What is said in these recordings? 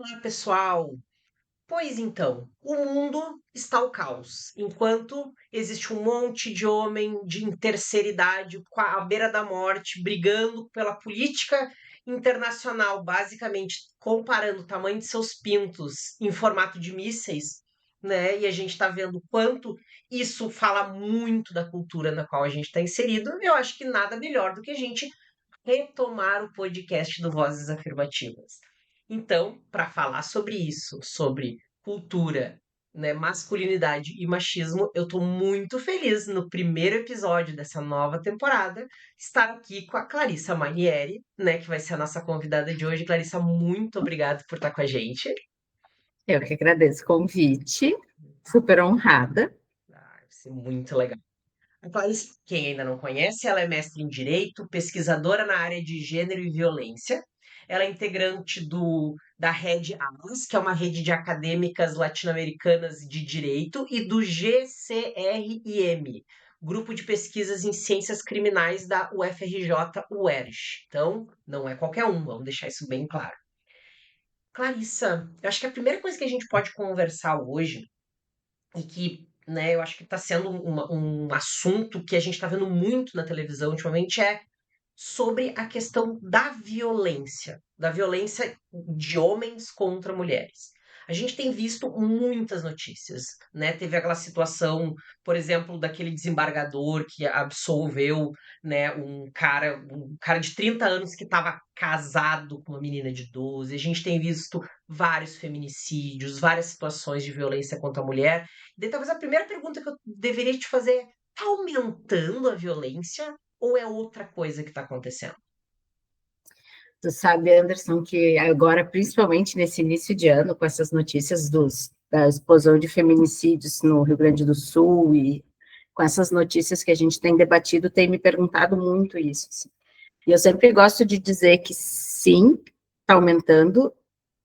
Olá, pessoal. Pois então, o mundo está ao caos, enquanto existe um monte de homem de terceira idade à beira da morte, brigando pela política internacional, basicamente comparando o tamanho de seus pintos em formato de mísseis, né? E a gente está vendo o quanto isso fala muito da cultura na qual a gente está inserido. Eu acho que nada melhor do que a gente retomar o podcast do Vozes Afirmativas. Então, para falar sobre isso, sobre cultura, né, masculinidade e machismo, eu estou muito feliz no primeiro episódio dessa nova temporada estar aqui com a Clarissa Manieri, né, que vai ser a nossa convidada de hoje. Clarissa, muito obrigada por estar com a gente. Eu que agradeço o convite, super honrada. Vai ser muito legal. A Clarice, quem ainda não conhece, ela é mestre em Direito, pesquisadora na área de gênero e violência. Ela é integrante da Rede Alas, que é uma rede de acadêmicas latino-americanas de direito, e do GCRIM, Grupo de Pesquisas em Ciências Criminais da UFRJ-UERJ. Então, não é qualquer um, vamos deixar isso bem claro. Clarissa, eu acho que a primeira coisa que a gente pode conversar hoje e que, né, eu acho que está sendo um assunto que a gente está vendo muito na televisão ultimamente é sobre a questão da violência de homens contra mulheres. A gente tem visto muitas notícias, né? Teve aquela situação, por exemplo, daquele desembargador que absolveu, né, um cara de 30 anos que estava casado com uma menina de 12. A gente tem visto vários feminicídios, várias situações de violência contra a mulher. E daí, talvez a primeira pergunta que eu deveria te fazer é: tá aumentando a violência ou é outra coisa que está acontecendo? Tu sabe, Anderson, que agora, principalmente nesse início de ano, com essas notícias da explosão de feminicídios no Rio Grande do Sul e com essas notícias que a gente tem debatido, tem me perguntado muito isso. Assim. E eu sempre gosto de dizer que sim, está aumentando,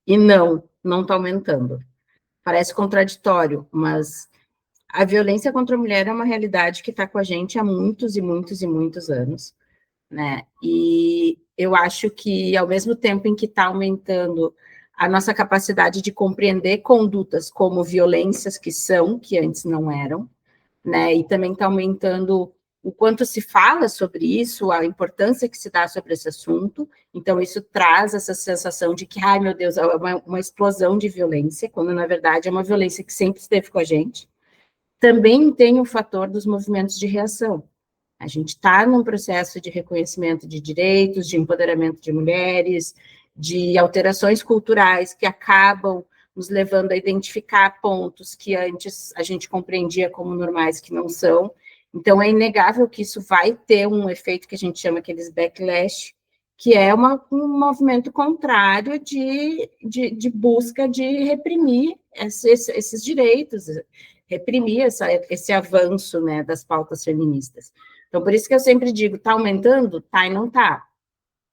e não está aumentando. Parece contraditório, mas a violência contra a mulher é uma realidade que está com a gente há muitos e muitos e muitos anos. Né? E eu acho que, ao mesmo tempo em que está aumentando a nossa capacidade de compreender condutas como violências que antes não eram, né? E também está aumentando o quanto se fala sobre isso, a importância que se dá sobre esse assunto. Então, isso traz essa sensação de que, ai meu Deus, é uma explosão de violência, quando na verdade é uma violência que sempre esteve com a gente. Também tem o fator dos movimentos de reação. A gente está num processo de reconhecimento de direitos, de empoderamento de mulheres, de alterações culturais que acabam nos levando a identificar pontos que antes a gente compreendia como normais, que não são. Então, é inegável que isso vai ter um efeito que a gente chama aqueles backlash, que é um movimento contrário de busca de reprimir esses direitos, reprimir esse avanço, né, das pautas feministas. Então, por isso que eu sempre digo, está aumentando? Tá e não está.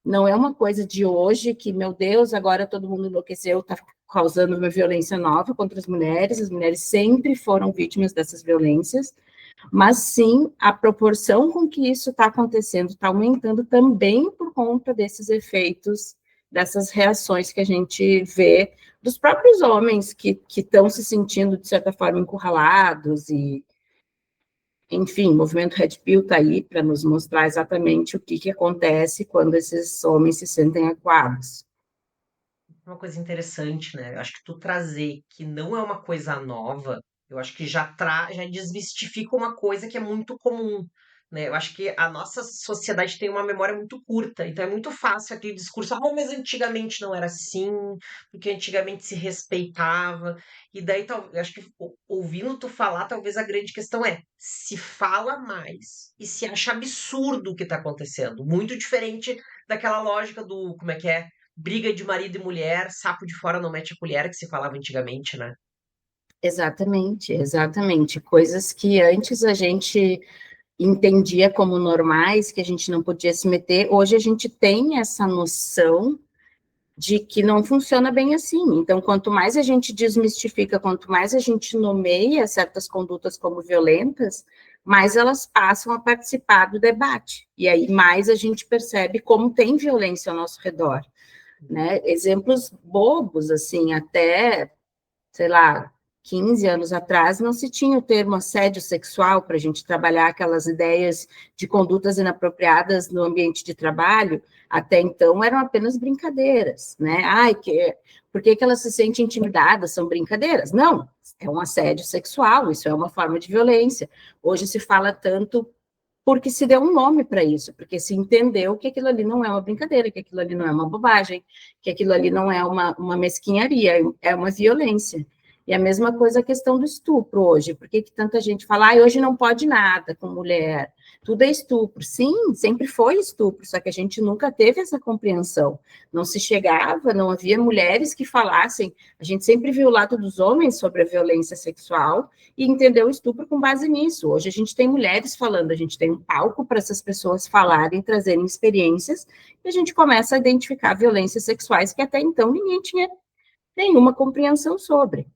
Não é uma coisa de hoje que, meu Deus, agora todo mundo enlouqueceu, está causando uma violência nova contra as mulheres sempre foram vítimas dessas violências, mas sim, a proporção com que isso está acontecendo está aumentando também por conta desses efeitos, dessas reações que a gente vê dos próprios homens que estão se sentindo, de certa forma, encurralados e, enfim, o movimento Red Pill está aí para nos mostrar exatamente o que acontece quando esses homens se sentem acuados. Uma coisa interessante, né? Eu acho que tu trazer que não é uma coisa nova, eu acho que já desmistifica uma coisa que é muito comum, né? Eu acho que a nossa sociedade tem uma memória muito curta, então é muito fácil aquele discurso, mas antigamente não era assim, porque antigamente se respeitava, e daí eu acho que ouvindo tu falar, talvez a grande questão é, se fala mais e se acha absurdo o que está acontecendo, muito diferente daquela lógica do, como é que é? Briga de marido e mulher, sapo de fora não mete a colher, que se falava antigamente, né? Exatamente, exatamente. Coisas que antes a gente entendia como normais, que a gente não podia se meter, hoje a gente tem essa noção de que não funciona bem assim. Então, quanto mais a gente desmistifica, quanto mais a gente nomeia certas condutas como violentas, mais elas passam a participar do debate. E aí mais a gente percebe como tem violência ao nosso redor. né? Exemplos bobos, assim, até, sei lá, 15 anos atrás, não se tinha o termo assédio sexual para a gente trabalhar aquelas ideias de condutas inapropriadas no ambiente de trabalho. Até então eram apenas brincadeiras, né? Ai, por que ela se sente intimidada? São brincadeiras. Não, é um assédio sexual, isso é uma forma de violência. Hoje se fala tanto porque se deu um nome para isso, porque se entendeu que aquilo ali não é uma brincadeira, que aquilo ali não é uma bobagem, que aquilo ali não é uma mesquinharia, é uma violência. E a mesma coisa a questão do estupro hoje. Por que tanta gente fala, ah, hoje não pode nada com mulher, tudo é estupro. Sim, sempre foi estupro, só que a gente nunca teve essa compreensão. Não se chegava, não havia mulheres que falassem. A gente sempre viu o lado dos homens sobre a violência sexual e entendeu o estupro com base nisso. Hoje a gente tem mulheres falando, a gente tem um palco para essas pessoas falarem, trazerem experiências, e a gente começa a identificar violências sexuais que até então ninguém tinha nenhuma compreensão sobre.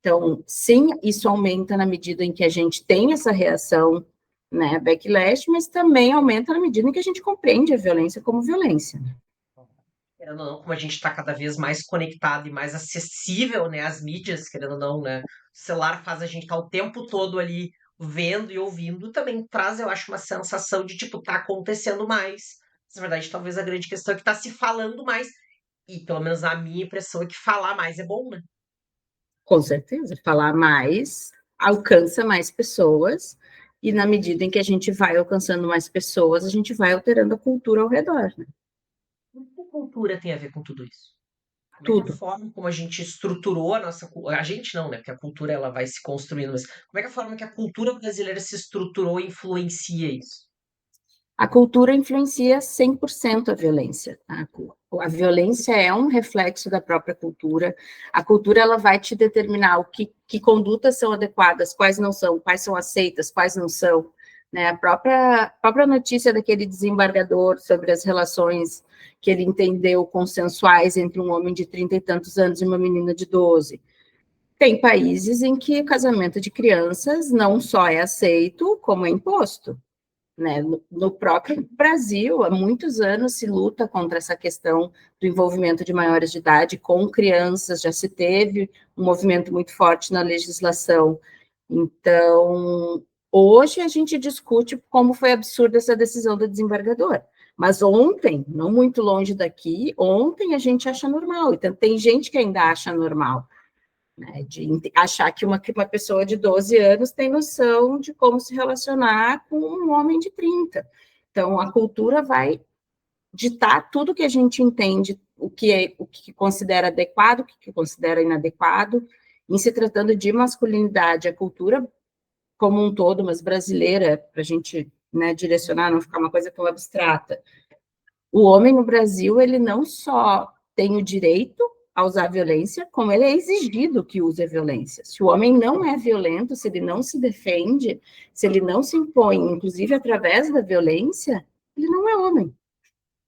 Então, sim, isso aumenta na medida em que a gente tem essa reação, né, backlash, mas também aumenta na medida em que a gente compreende a violência como violência. Querendo ou não, como a gente está cada vez mais conectado e mais acessível, né, às mídias, querendo ou não, né, o celular faz a gente estar o tempo todo ali vendo e ouvindo, também traz, eu acho, uma sensação de, tipo, tá acontecendo mais. Na verdade, talvez a grande questão é que tá se falando mais, e pelo menos a minha impressão é que falar mais é bom, né? Com certeza, falar mais alcança mais pessoas, e na medida em que a gente vai alcançando mais pessoas, a gente vai alterando a cultura ao redor, né? O que a cultura tem a ver com tudo isso? Como é que a Tudo. forma como a gente estruturou a nossa a gente não, né? Porque a cultura ela vai se construindo, mas como é que a forma que a cultura brasileira se estruturou influencia isso? A cultura influencia 100% a violência. Tá? A violência é um reflexo da própria cultura. A cultura ela vai te determinar que condutas são adequadas, quais não são, quais são aceitas, quais não são. Né? A própria notícia daquele desembargador sobre as relações que ele entendeu consensuais entre um homem de 30 e tantos anos e uma menina de 12. Tem países em que o casamento de crianças não só é aceito, como é imposto. Né? No próprio Brasil, há muitos anos se luta contra essa questão do envolvimento de maiores de idade com crianças, já se teve um movimento muito forte na legislação. Então, hoje a gente discute como foi absurda essa decisão do desembargador. Mas ontem, não muito longe daqui, ontem a gente acha normal. Então, tem gente que ainda acha normal, né, de achar que uma pessoa de 12 anos tem noção de como se relacionar com um homem de 30. Então, a cultura vai ditar tudo que a gente entende, o que considera adequado, o que considera inadequado. Em se tratando de masculinidade, a cultura como um todo, mas brasileira, para a gente, né, direcionar, não ficar uma coisa tão abstrata, o homem no Brasil, ele não só tem o direito a usar violência, como ele é exigido que use a violência. Se o homem não é violento, se ele não se defende, se ele não se impõe, inclusive através da violência, ele não é homem.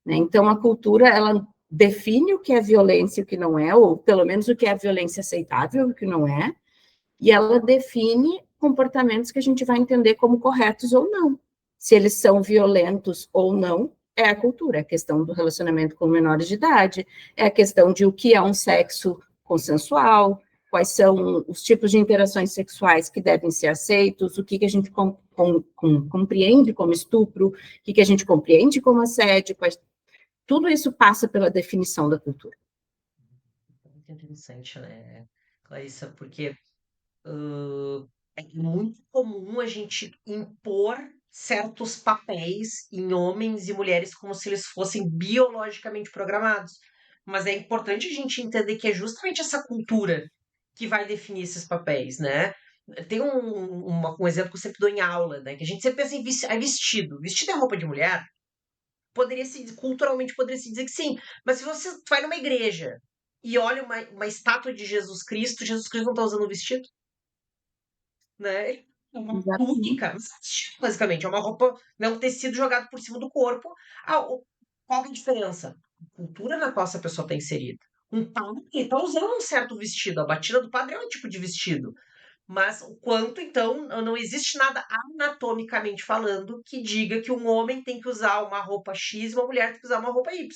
Né? Então, a cultura, ela define o que é violência e o que não é, ou pelo menos o que é violência aceitável e o que não é, e ela define comportamentos que a gente vai entender como corretos ou não. Se eles são violentos ou não, é a cultura, é a questão do relacionamento com menores de idade, é a questão de o que é um sexo consensual, quais são os tipos de interações sexuais que devem ser aceitos, o que a gente compreende como estupro, o que a gente compreende como assédio, tudo isso passa pela definição da cultura. Muito interessante, né, Clarissa? Porque é muito comum a gente impor certos papéis em homens e mulheres como se eles fossem biologicamente programados. Mas é importante a gente entender que é justamente essa cultura que vai definir esses papéis, né? Tem um exemplo que eu sempre dou em aula, né? Que a gente sempre pensa em vestido. Vestido é roupa de mulher? Culturalmente poderia se dizer que sim. Mas se você vai numa igreja e olha uma estátua de Jesus Cristo não está usando um vestido? Né? É uma Exatamente. túnica, basicamente, é uma roupa, né, um tecido jogado por cima do corpo. Qual que é a diferença? A cultura na qual essa pessoa está inserida. Um padre está usando um certo vestido, a batida do padre é um tipo de vestido. Mas o quanto, então, não existe nada anatomicamente falando que diga que um homem tem que usar uma roupa X e uma mulher tem que usar uma roupa Y.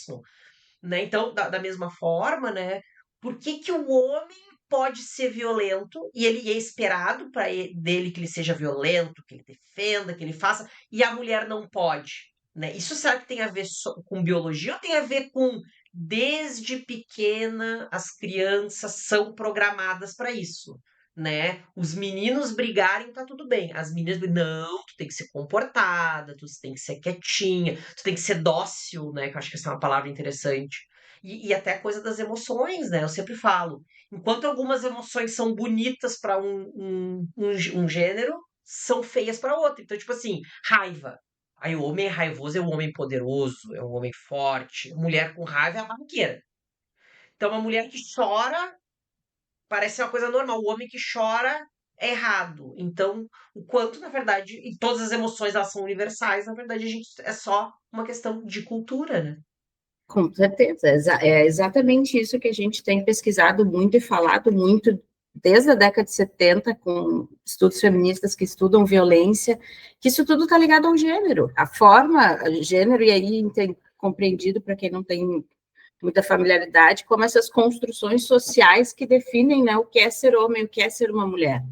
né? Então, da mesma forma, né? Por que que o homem pode ser violento e ele é esperado para dele que ele seja violento, que ele defenda, que ele faça, e a mulher não pode, né? Isso será que tem a ver com biologia ou tem a ver com desde pequena as crianças são programadas para isso? Né? Os meninos brigarem, tá tudo bem. As meninas, não, tu tem que ser comportada, tu tem que ser quietinha, tu tem que ser dócil, né? Que eu acho que essa é uma palavra interessante. E até a coisa das emoções, né? Eu sempre falo. Enquanto algumas emoções são bonitas para um gênero, são feias para outro. Então, tipo assim, raiva. Aí o homem é raivoso, é um homem poderoso, é um homem forte. Mulher com raiva é a barraqueira. Então, uma mulher que chora parece uma coisa normal. O homem que chora é errado. Então, o quanto, na verdade, e todas as emoções elas são universais, na verdade, a gente é só uma questão de cultura, né? Com certeza, é exatamente isso que a gente tem pesquisado muito e falado muito desde a década de 70, com estudos feministas que estudam violência, que isso tudo está ligado ao gênero. A forma, gênero, e aí compreendido para quem não tem muita familiaridade, como essas construções sociais que definem, né, o que é ser homem, o que é ser uma mulher.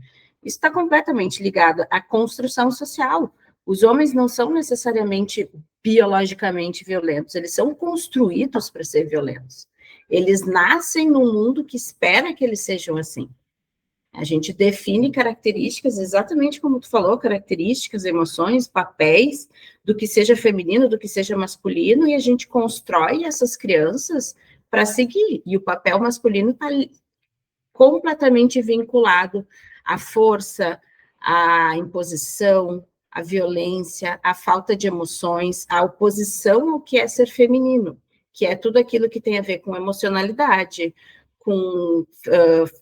Isso está completamente ligado à construção social. Os homens não são necessariamente biologicamente violentos, eles são construídos para ser violentos. Eles nascem num mundo que espera que eles sejam assim. A gente define características, exatamente como tu falou, características, emoções, papéis, do que seja feminino, do que seja masculino, e a gente constrói essas crianças para seguir. E o papel masculino está completamente vinculado à força, à imposição, à violência, à falta de emoções, à oposição ao que é ser feminino, que é tudo aquilo que tem a ver com emocionalidade, com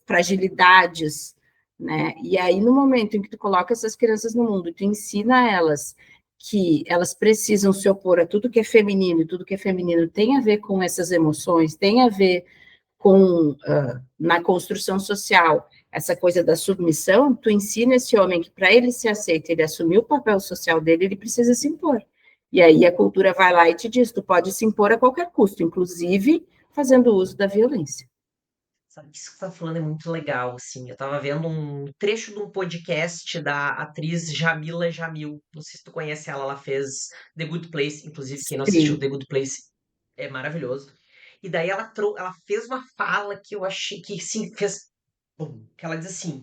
fragilidades, né? E aí, no momento em que tu coloca essas crianças no mundo, tu ensina elas que elas precisam se opor a tudo que é feminino, e tudo que é feminino tem a ver com essas emoções, tem a ver com, na construção social, essa coisa da submissão, tu ensina esse homem que para ele ser aceito, ele assumir o papel social dele, ele precisa se impor. E aí a cultura vai lá e te diz, tu pode se impor a qualquer custo, inclusive fazendo uso da violência. Sabe, isso que você tá falando é muito legal, assim. Eu tava vendo um trecho de um podcast da atriz Jamila Jamil. Não sei se tu conhece ela, ela fez The Good Place, inclusive quem não assistiu Sim, The Good Place é maravilhoso. E daí ela fez uma fala que eu achei que sim, fez bum, que ela diz assim: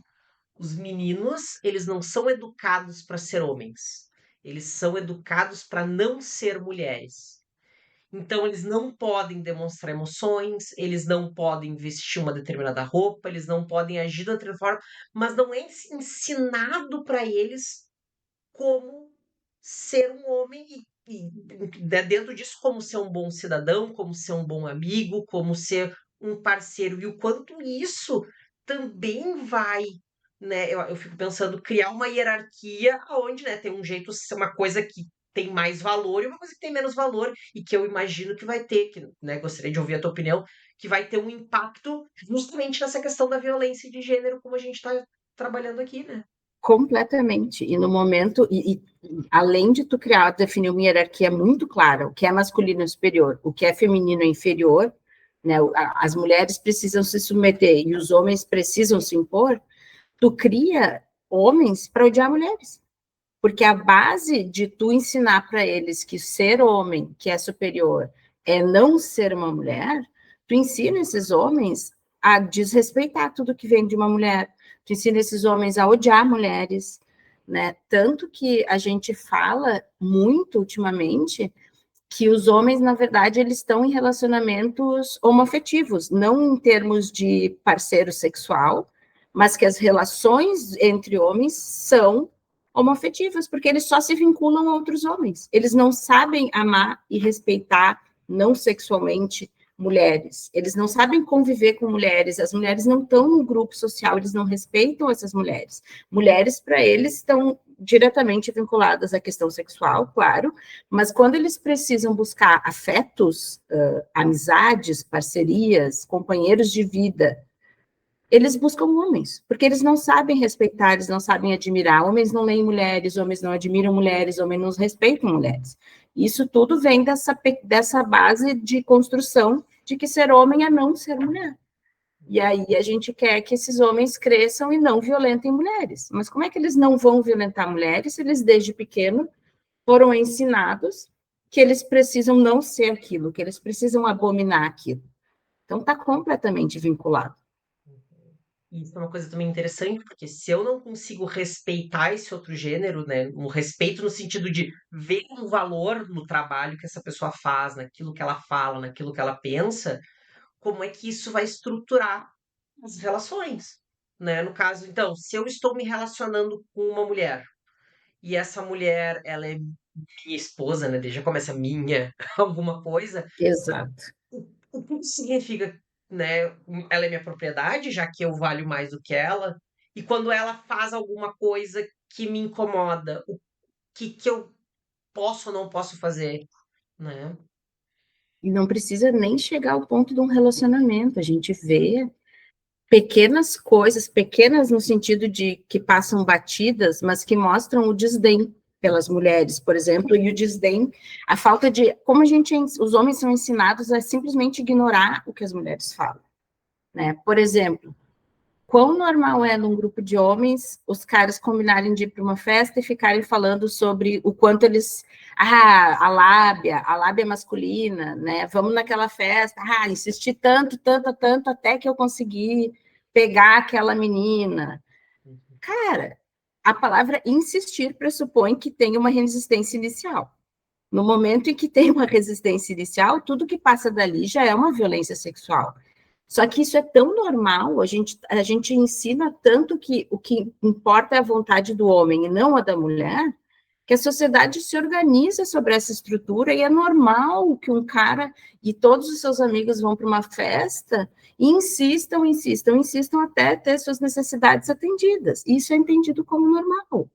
os meninos, eles não são educados para ser homens. Eles são educados para não ser mulheres. Então, eles não podem demonstrar emoções, eles não podem vestir uma determinada roupa, eles não podem agir de outra forma, mas não é ensinado para eles como ser um homem dentro disso, como ser um bom cidadão, como ser um bom amigo, como ser um parceiro. E o quanto isso também vai, né? Eu fico pensando, criar uma hierarquia onde, né, tem um jeito, uma coisa que tem mais valor e uma coisa que tem menos valor, e que eu imagino que vai ter, que, né, gostaria de ouvir a tua opinião, que vai ter um impacto justamente nessa questão da violência de gênero, como a gente está trabalhando aqui, né? completamente. E no momento, além de tu criar, definir uma hierarquia muito clara, o que é masculino é superior, o que é feminino é inferior, né? As mulheres precisam se submeter e os homens precisam se impor, tu cria homens para odiar mulheres. Porque a base de tu ensinar para eles que ser homem, que é superior, é não ser uma mulher, tu ensina esses homens a desrespeitar tudo que vem de uma mulher, tu ensina esses homens a odiar mulheres, né? Tanto que a gente fala muito ultimamente que os homens, na verdade, eles estão em relacionamentos homoafetivos, não em termos de parceiro sexual, mas que as relações entre homens são homoafetivas, porque eles só se vinculam a outros homens. Eles não sabem amar e respeitar não sexualmente mulheres. Eles não sabem conviver com mulheres. As mulheres não estão no grupo social, eles não respeitam essas mulheres. Mulheres, para eles, estão diretamente vinculadas à questão sexual, claro, mas quando eles precisam buscar afetos, amizades, parcerias, companheiros de vida, eles buscam homens, porque eles não sabem respeitar, eles não sabem admirar. Homens não leem mulheres, homens não admiram mulheres, homens não respeitam mulheres. Isso tudo vem dessa base de construção de que ser homem é não ser mulher. E aí a gente quer que esses homens cresçam e não violentem mulheres. Mas como é que eles não vão violentar mulheres se eles, desde pequeno, foram ensinados que eles precisam não ser aquilo, que eles precisam abominar aquilo? Então, está completamente vinculado. Isso é uma coisa também interessante, porque se eu não consigo respeitar esse outro gênero, né, um respeito no sentido de ver um valor no trabalho que essa pessoa faz, naquilo que ela fala, naquilo que ela pensa, como é que isso vai estruturar as relações, né? No caso, então, se eu estou me relacionando com uma mulher e essa mulher, ela é minha esposa, né? Já começa minha alguma coisa, Exato. o que isso significa, né? Ela é minha propriedade, já que eu valho mais do que ela. E quando ela faz alguma coisa que me incomoda, o que eu posso ou não posso fazer, né? E não precisa nem chegar ao ponto de um relacionamento. A gente vê pequenas coisas, pequenas no sentido de que passam batidas, mas que mostram o desdém pelas mulheres, por exemplo, e o desdém, a falta de, como a gente, os homens são ensinados a simplesmente ignorar o que as mulheres falam, né? Por exemplo, quão normal é num grupo de homens os caras combinarem de ir para uma festa e ficarem falando sobre o quanto eles, a lábia masculina, né? Vamos naquela festa, insisti tanto, tanto, tanto, até que eu consegui pegar aquela menina. Uhum. Cara, a palavra insistir pressupõe que tem uma resistência inicial. No momento em que tem uma resistência inicial, tudo que passa dali já é uma violência sexual. Só que isso é tão normal, a gente ensina tanto que o que importa é a vontade do homem e não a da mulher, que a sociedade se organiza sobre essa estrutura e é normal que um cara e todos os seus amigos vão para uma festa e insistam, insistam, insistam até ter suas necessidades atendidas. Isso é entendido como normal,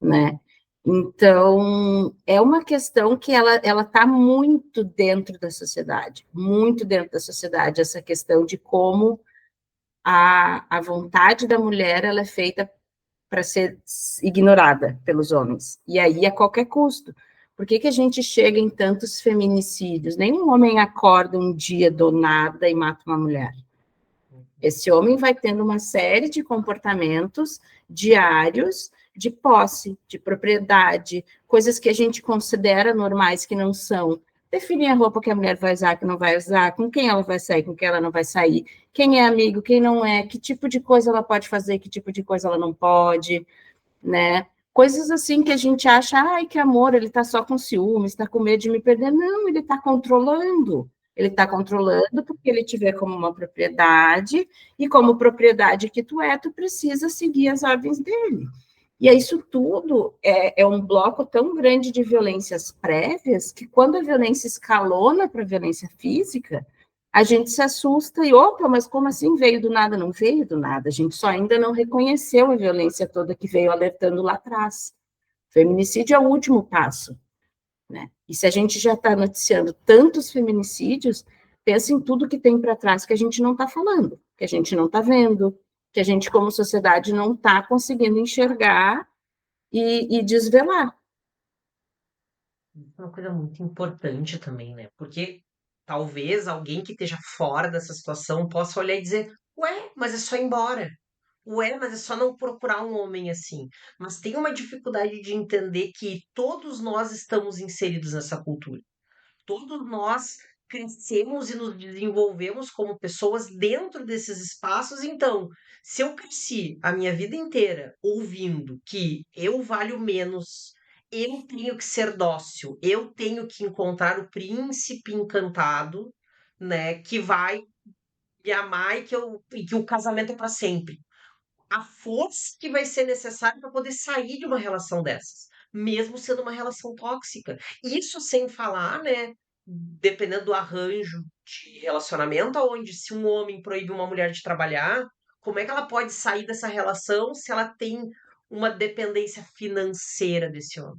né? Então, é uma questão que ela está muito dentro da sociedade, essa questão de como a vontade da mulher ela é feita para ser ignorada pelos homens. E aí, a qualquer custo. Por que a gente chega em tantos feminicídios? Nenhum homem acorda um dia do nada e mata uma mulher. Esse homem vai tendo uma série de comportamentos diários de posse, de propriedade, coisas que a gente considera normais que não são. Definir a roupa que a mulher vai usar, que não vai usar, com quem ela vai sair, com quem ela não vai sair, quem é amigo, quem não é, que tipo de coisa ela pode fazer, que tipo de coisa ela não pode, né? Coisas assim que a gente acha, ai, que amor, ele tá só com ciúmes, está com medo de me perder. Não, ele está controlando. Ele está controlando porque ele te vê como uma propriedade, e como propriedade que tu é, tu precisa seguir as ordens dele. E isso tudo é um bloco tão grande de violências prévias que quando a violência escalona para a violência física, a gente se assusta e, opa, mas como assim veio do nada? Não veio do nada, a gente só ainda não reconheceu a violência toda que veio alertando lá atrás. Feminicídio é o último passo, né? E se a gente já está noticiando tantos feminicídios, pensa em tudo que tem para trás que a gente não está falando, que a gente não está vendo, que a gente, como sociedade, não está conseguindo enxergar e desvelar. Isso é uma coisa muito importante também, né? Porque talvez alguém que esteja fora dessa situação possa olhar e dizer: ué, mas é só ir embora. Ué, mas é só não procurar um homem assim. Mas tem uma dificuldade de entender que todos nós estamos inseridos nessa cultura. Todos nós crescemos e nos desenvolvemos como pessoas dentro desses espaços. Então, se eu cresci a minha vida inteira ouvindo que eu valho menos, eu tenho que ser dócil, eu tenho que encontrar o príncipe encantado, né, que vai me amar e que o casamento é para sempre, a força que vai ser necessária para poder sair de uma relação dessas, mesmo sendo uma relação tóxica. Isso sem falar, né, dependendo do arranjo de relacionamento, onde se um homem proíbe uma mulher de trabalhar, como é que ela pode sair dessa relação se ela tem uma dependência financeira desse homem?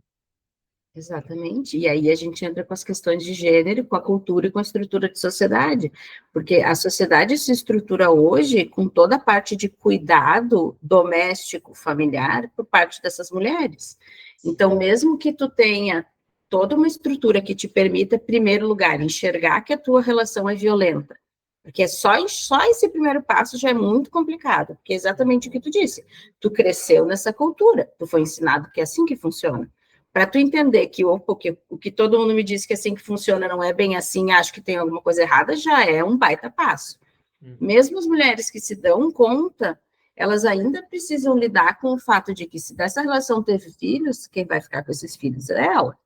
Exatamente. E aí a gente entra com as questões de gênero, com a cultura e com a estrutura de sociedade, porque a sociedade se estrutura hoje com toda a parte de cuidado doméstico, familiar, por parte dessas mulheres. Então, mesmo que tu tenha toda uma estrutura que te permita, em primeiro lugar, enxergar que a tua relação é violenta. Porque só esse primeiro passo já é muito complicado, porque é exatamente o que tu disse. Tu cresceu nessa cultura, tu foi ensinado que é assim que funciona. Para tu entender que o que todo mundo me diz que é assim que funciona não é bem assim, acho que tem alguma coisa errada, já é um baita passo. Uhum. Mesmo as mulheres que se dão conta, elas ainda precisam lidar com o fato de que se dessa relação teve filhos, quem vai ficar com esses filhos é ela.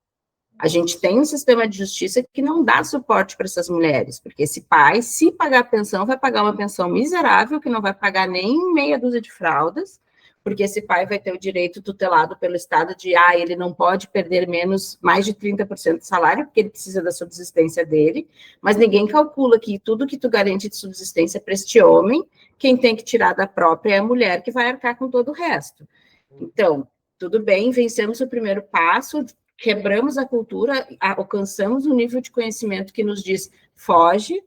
A gente tem um sistema de justiça que não dá suporte para essas mulheres, porque esse pai, se pagar pensão, vai pagar uma pensão miserável, que não vai pagar nem meia dúzia de fraldas, porque esse pai vai ter o direito tutelado pelo Estado de, ele não pode perder mais de 30% do salário, porque ele precisa da subsistência dele, mas ninguém calcula que tudo que tu garante de subsistência para este homem, quem tem que tirar da própria é a mulher, que vai arcar com todo o resto. Então, tudo bem, vencemos o primeiro passo, quebramos a cultura, alcançamos um nível de conhecimento que nos diz foge,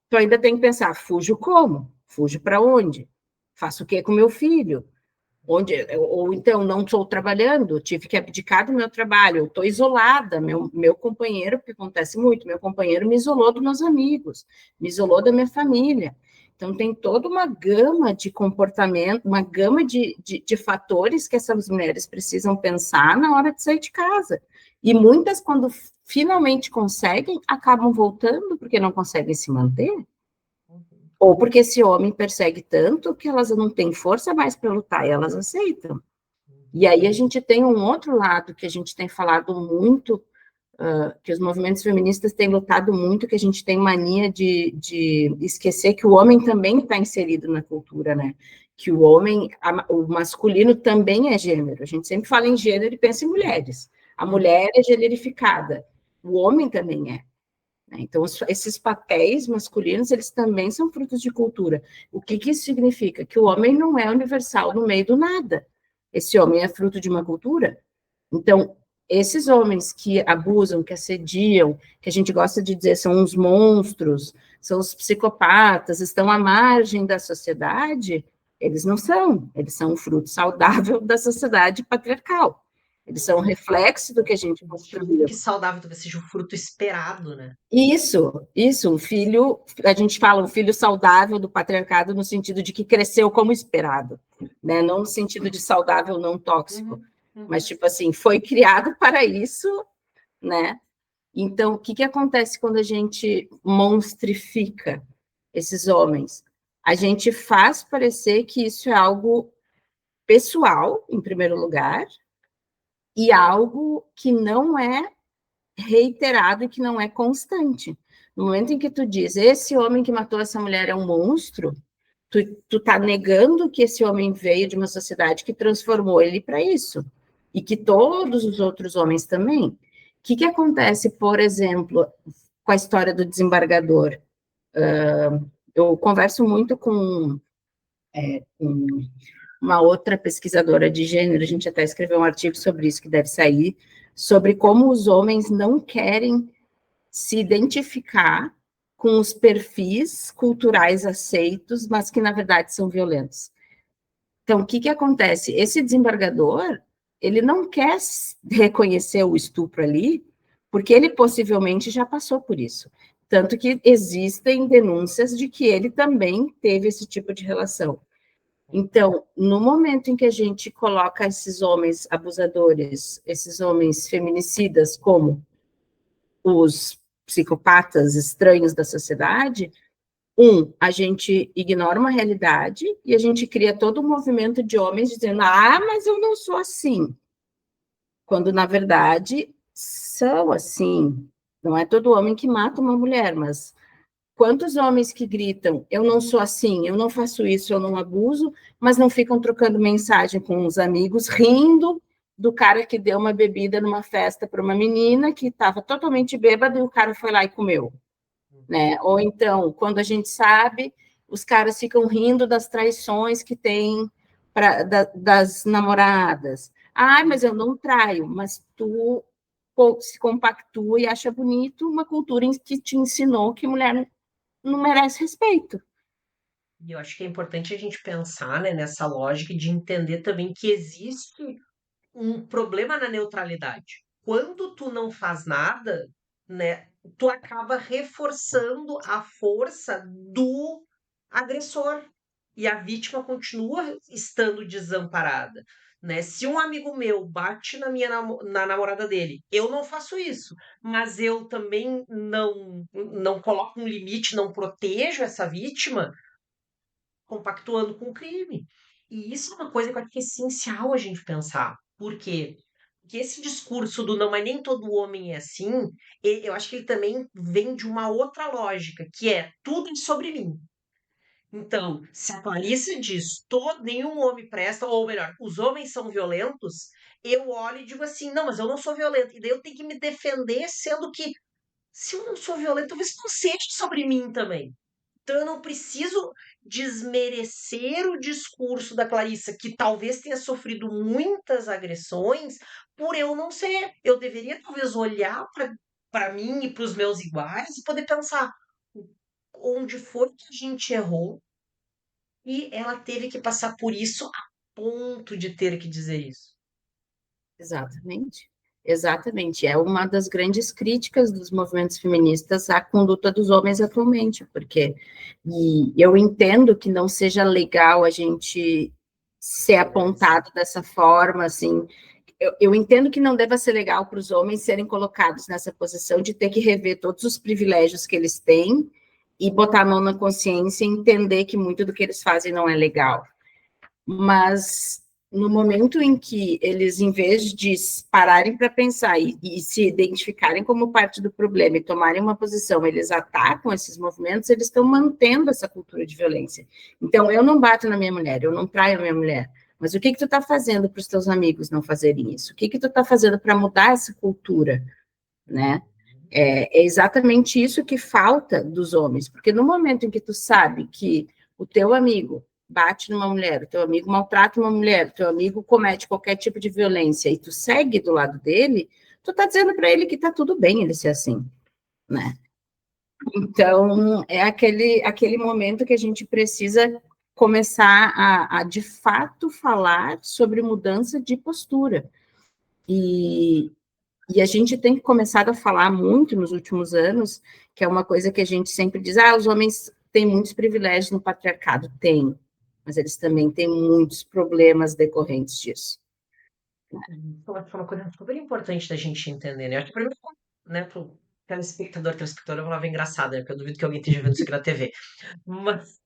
tu ainda tem que pensar, fujo como? Fujo para onde? Faço o que com meu filho? Onde, ou então, não estou trabalhando, tive que abdicar do meu trabalho, estou isolada, meu companheiro, porque acontece muito, meu companheiro me isolou dos meus amigos, me isolou da minha família. Então, tem toda uma gama de comportamento, uma gama de fatores que essas mulheres precisam pensar na hora de sair de casa. E muitas, quando finalmente conseguem, acabam voltando porque não conseguem se manter, ou porque esse homem persegue tanto que elas não têm força mais para lutar e elas aceitam. E aí a gente tem um outro lado que a gente tem falado muito, que os movimentos feministas têm lutado muito, que a gente tem mania de esquecer que o homem também está inserido na cultura, né? Que o homem, o masculino também é gênero. A gente sempre fala em gênero e pensa em mulheres. A mulher é generificada, o homem também é. Então, esses papéis masculinos, eles também são frutos de cultura. O que isso significa? Que o homem não é universal no meio do nada. Esse homem é fruto de uma cultura. Então, esses homens que abusam, que assediam, que a gente gosta de dizer são os monstros, são os psicopatas, estão à margem da sociedade, eles não são. Eles são um fruto saudável da sociedade patriarcal. Eles são um reflexo do que a gente construiu. Que saudável, talvez seja o fruto esperado, né? Isso, um filho, a gente fala um filho saudável do patriarcado no sentido de que cresceu como esperado, né? Não no sentido de saudável não tóxico, mas tipo assim, foi criado para isso, né? Então, o que acontece quando a gente monstrifica esses homens? A gente faz parecer que isso é algo pessoal, em primeiro lugar, e algo que não é reiterado e que não é constante. No momento em que tu diz, esse homem que matou essa mulher é um monstro, tu tá negando que esse homem veio de uma sociedade que transformou ele para isso. E que todos os outros homens também. O que acontece, por exemplo, com a história do desembargador? Eu converso muito com uma outra pesquisadora de gênero, a gente até escreveu um artigo sobre isso que deve sair, sobre como os homens não querem se identificar com os perfis culturais aceitos, mas que na verdade são violentos. Então, o que acontece? Esse desembargador, ele não quer reconhecer o estupro ali, porque ele possivelmente já passou por isso. Tanto que existem denúncias de que ele também teve esse tipo de relação. Então, no momento em que a gente coloca esses homens abusadores, esses homens feminicidas como os psicopatas estranhos da sociedade, a gente ignora uma realidade e a gente cria todo um movimento de homens dizendo, mas eu não sou assim. Quando, na verdade, são assim. Não é todo homem que mata uma mulher, mas quantos homens que gritam, eu não sou assim, eu não faço isso, eu não abuso, mas não ficam trocando mensagem com os amigos, rindo do cara que deu uma bebida numa festa para uma menina que estava totalmente bêbada e o cara foi lá e comeu, né? Ou então, quando a gente sabe, os caras ficam rindo das traições que tem das namoradas. Mas eu não traio, mas tu se compactua e acha bonito uma cultura que te ensinou que mulher não merece respeito. E eu acho que é importante a gente pensar, né, nessa lógica de entender também que existe um problema na neutralidade. quando tu não faz nada, né, tu acaba reforçando a força do agressor e a vítima continua estando desamparada, né? Se um amigo meu bate na namorada dele, eu não faço isso, mas eu também não coloco um limite, não protejo essa vítima, compactuando com o crime. E isso é uma coisa que eu acho que é essencial a gente pensar. Por quê? Porque esse discurso do não, mas nem todo homem é assim, eu acho que ele também vem de uma outra lógica, que é tudo é sobre mim. Então, se a Clarissa diz todo, nenhum homem presta, ou melhor, os homens são violentos, eu olho e digo assim, não, mas eu não sou violento. E daí eu tenho que me defender, sendo que se eu não sou violento, talvez não seja sobre mim também. Então eu não preciso desmerecer o discurso da Clarissa, que talvez tenha sofrido muitas agressões, por eu não ser. Eu deveria talvez olhar para mim e para os meus iguais e poder pensar onde foi que a gente errou e ela teve que passar por isso a ponto de ter que dizer isso. Exatamente. Exatamente. É uma das grandes críticas dos movimentos feministas à conduta dos homens atualmente, porque e eu entendo que não seja legal a gente ser apontado dessa forma, assim. Eu entendo que não deva ser legal para os homens serem colocados nessa posição de ter que rever todos os privilégios que eles têm e botar a mão na consciência e entender que muito do que eles fazem não é legal. Mas no momento em que eles, em vez de pararem para pensar e se identificarem como parte do problema e tomarem uma posição, eles atacam esses movimentos, eles estão mantendo essa cultura de violência. Então, eu não bato na minha mulher, eu não traio a minha mulher, mas o que tu está fazendo para os teus amigos não fazerem isso? O que tu está fazendo para mudar essa cultura, né? É exatamente isso que falta dos homens, porque no momento em que tu sabe que o teu amigo bate numa mulher, o teu amigo maltrata uma mulher, o teu amigo comete qualquer tipo de violência e tu segue do lado dele, tu tá dizendo para ele que tá tudo bem ele ser assim, né? Então, é aquele momento que a gente precisa começar de fato falar sobre mudança de postura. E, e a gente tem começado a falar muito nos últimos anos, que é uma coisa que a gente sempre diz, os homens têm muitos privilégios no patriarcado. Tem, mas eles também têm muitos problemas decorrentes disso. Então, acho que é uma coisa super importante da gente entender, né? Acho que primeiro, né, pro telespectadora, eu falava engraçada, né? Porque eu duvido que alguém esteja vendo isso aqui na TV. Mas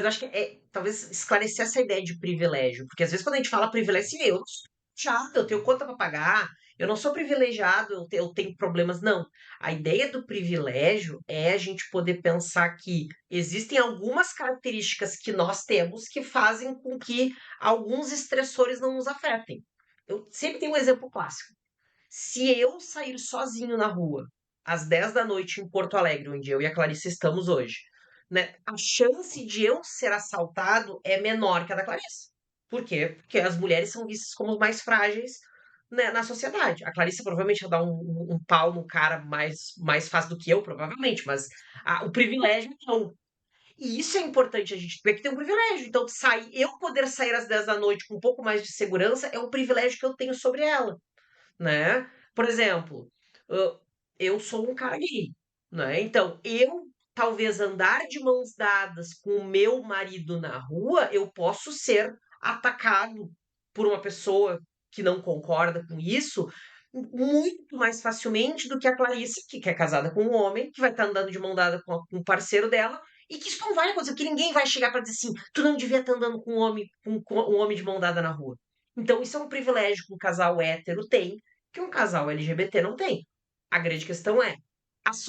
eu acho que talvez esclarecer essa ideia de privilégio, porque às vezes quando a gente fala privilégio, assim, eu não sou chato, eu tenho conta para pagar, eu não sou privilegiado, eu tenho problemas. Não. A ideia do privilégio é a gente poder pensar que existem algumas características que nós temos que fazem com que alguns estressores não nos afetem. Eu sempre tenho um exemplo clássico. Se eu sair sozinho na rua, às 10 da noite em Porto Alegre, onde eu e a Clarice estamos hoje, né, a chance de eu ser assaltado é menor que a da Clarice. Por quê? Porque as mulheres são vistas como mais frágeis, né, na sociedade. A Clarice provavelmente vai dar um pau no cara mais fácil do que eu, provavelmente, mas o privilégio não. E isso é importante a gente ver que tem um privilégio. Então, eu poder sair às 10 da noite com um pouco mais de segurança é um privilégio que eu tenho sobre ela, né? Por exemplo, hã, eu sou um cara gay, né? Então, eu talvez andar de mãos dadas com o meu marido na rua, eu posso ser atacado por uma pessoa que não concorda com isso muito mais facilmente do que a Clarice, que é casada com um homem, que vai estar andando de mão dada com o parceiro dela, e que isso não vai acontecer, que ninguém vai chegar para dizer assim, tu não devia estar andando com um homem de mão dada na rua. Então, isso é um privilégio que um casal hétero tem, que um casal LGBT não tem. A grande questão é, mas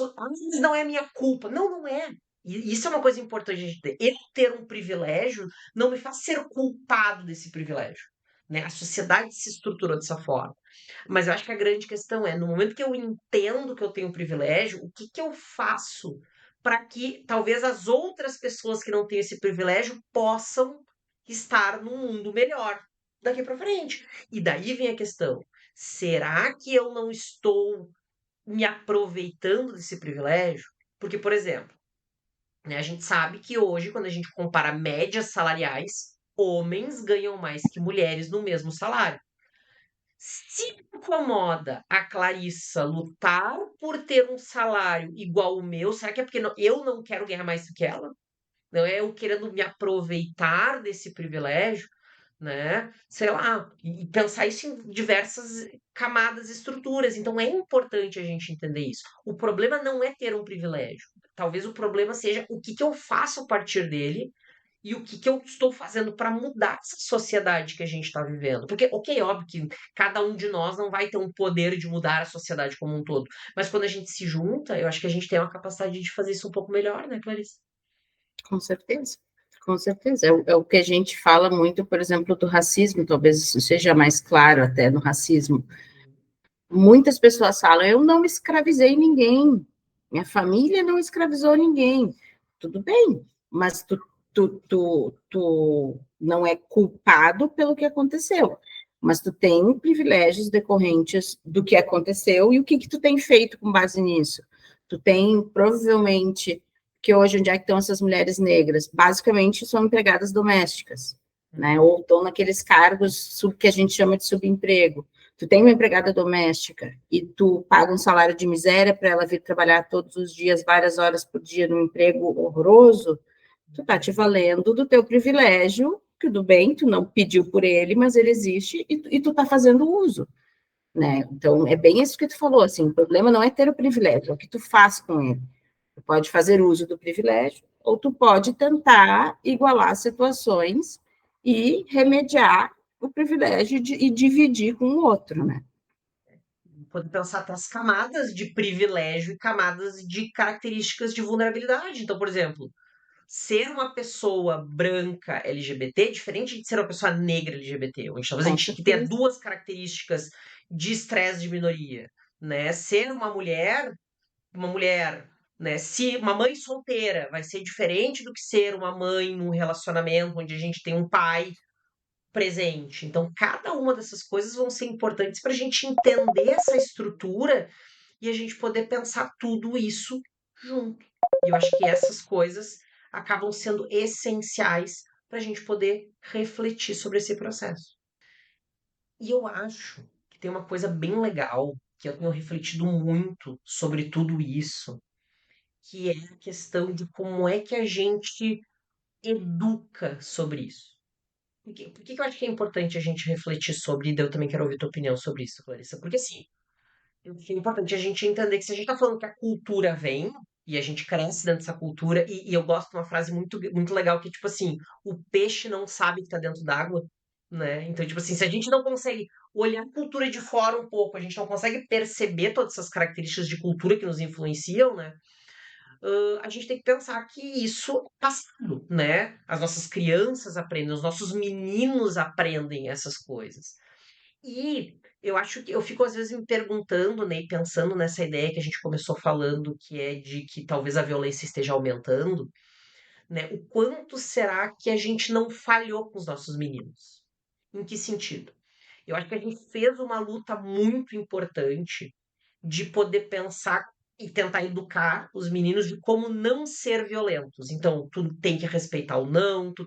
não é minha culpa. Não, não é. E isso é uma coisa importante a gente ter. Eu ter um privilégio não me faz ser culpado desse privilégio. Né? A sociedade se estruturou dessa forma. Mas eu acho que a grande questão é, no momento que eu entendo que eu tenho um privilégio, o que que eu faço para que talvez as outras pessoas que não têm esse privilégio possam estar num mundo melhor daqui para frente? E daí vem a questão: será que eu não estou me aproveitando desse privilégio? Porque, por exemplo, né, a gente sabe que hoje, quando a gente compara médias salariais, homens ganham mais que mulheres no mesmo salário. Se incomoda a Clarissa lutar por ter um salário igual o meu, será que é porque eu não quero ganhar mais do que ela? Não é eu querendo me aproveitar desse privilégio, né? Sei lá, e pensar isso em diversas camadas e estruturas. Então é importante a gente entender isso. O problema não é ter um privilégio. Talvez o problema seja o que eu faço a partir dele e o que eu estou fazendo para mudar essa sociedade que a gente está vivendo. Porque, ok, óbvio que cada um de nós não vai ter um poder de mudar a sociedade como um todo. Mas quando a gente se junta, eu acho que a gente tem uma capacidade de fazer isso um pouco melhor, né, Clarice? Com certeza, com certeza. É o que a gente fala muito, por exemplo, do racismo, talvez isso seja mais claro até no racismo. Muitas pessoas falam, eu não escravizei ninguém, minha família não escravizou ninguém. Tudo bem, mas tu não é culpado pelo que aconteceu, mas tu tem privilégios decorrentes do que aconteceu e o que tu tem feito com base nisso. Tu tem, provavelmente, que hoje, onde é que estão essas mulheres negras? Basicamente, são empregadas domésticas, né? Ou estão naqueles cargos que a gente chama de subemprego. Tu tem uma empregada doméstica e tu paga um salário de miséria para ela vir trabalhar todos os dias, várias horas por dia, num emprego horroroso, tu tá te valendo do teu privilégio, que tudo bem, tu não pediu por ele, mas ele existe e tu tá fazendo uso, né? Então, é bem isso que tu falou, assim, o problema não é ter o privilégio, é o que tu faz com ele. Tu pode fazer uso do privilégio ou tu pode tentar igualar situações e remediar o privilégio e dividir com o outro, né? Pode pensar até as camadas de privilégio e camadas de características de vulnerabilidade. Então, por exemplo, ser uma pessoa branca LGBT é diferente de ser uma pessoa negra LGBT, onde talvez a Com gente tenha certeza. duas características de estresse de minoria, né? Ser uma mulher, né? Se uma mãe solteira vai ser diferente do que ser uma mãe num relacionamento onde a gente tem um pai presente. Então, cada uma dessas coisas vão ser importantes para a gente entender essa estrutura e a gente poder pensar tudo isso junto. E eu acho que essas coisas acabam sendo essenciais para a gente poder refletir sobre esse processo. E eu acho que tem uma coisa bem legal que eu tenho refletido muito sobre tudo isso, que é a questão de como é que a gente educa sobre isso. Por que eu acho que é importante a gente refletir sobre, e daí eu também quero ouvir tua opinião sobre isso, Clarissa? Porque assim, eu acho que é importante a gente entender que se a gente tá falando que a cultura vem, e a gente cresce dentro dessa cultura, e eu gosto de uma frase muito legal que é tipo assim, o peixe não sabe que tá dentro d'água, né? Então, tipo assim, se a gente não consegue olhar a cultura de fora um pouco, a gente não consegue perceber todas essas características de cultura que nos influenciam, né? A gente tem que pensar que isso é passado, né? As nossas crianças aprendem, os nossos meninos aprendem essas coisas. E eu acho que eu fico às vezes me perguntando, né, e pensando nessa ideia que a gente começou falando, que é de que talvez a violência esteja aumentando, né? O quanto será que a gente não falhou com os nossos meninos? Em que sentido? Eu acho que a gente fez uma luta muito importante de poder pensar e tentar educar os meninos de como não ser violentos. Então, tu tem que respeitar o não, tu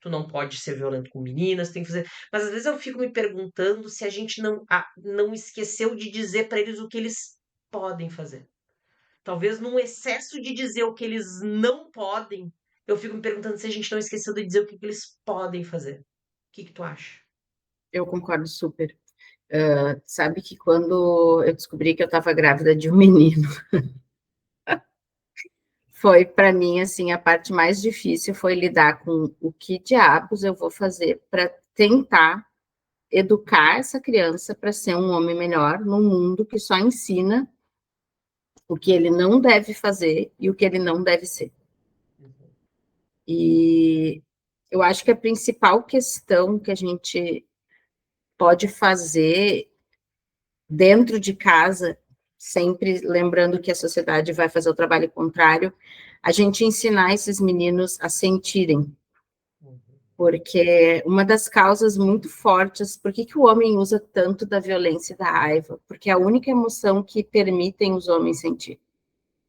não pode ser violento com meninas, tem que fazer. Mas às vezes eu fico me perguntando se a gente não esqueceu de dizer para eles o que eles podem fazer. Talvez num excesso de dizer o que eles não podem, eu fico me perguntando se a gente não esqueceu de dizer o que eles podem fazer. O que tu acha? Eu concordo super. Sabe que quando eu descobri que eu estava grávida de um menino, foi para mim assim a parte mais difícil foi lidar com o que diabos eu vou fazer para tentar educar essa criança para ser um homem melhor num mundo que só ensina o que ele não deve fazer e o que ele não deve ser. Uhum. E eu acho que a principal questão que a gente pode fazer dentro de casa, sempre lembrando que a sociedade vai fazer o trabalho contrário, a gente ensinar esses meninos a sentirem, Uhum. porque uma das causas muito fortes, por que o homem usa tanto da violência e da raiva? Porque é a única emoção que permitem os homens sentir.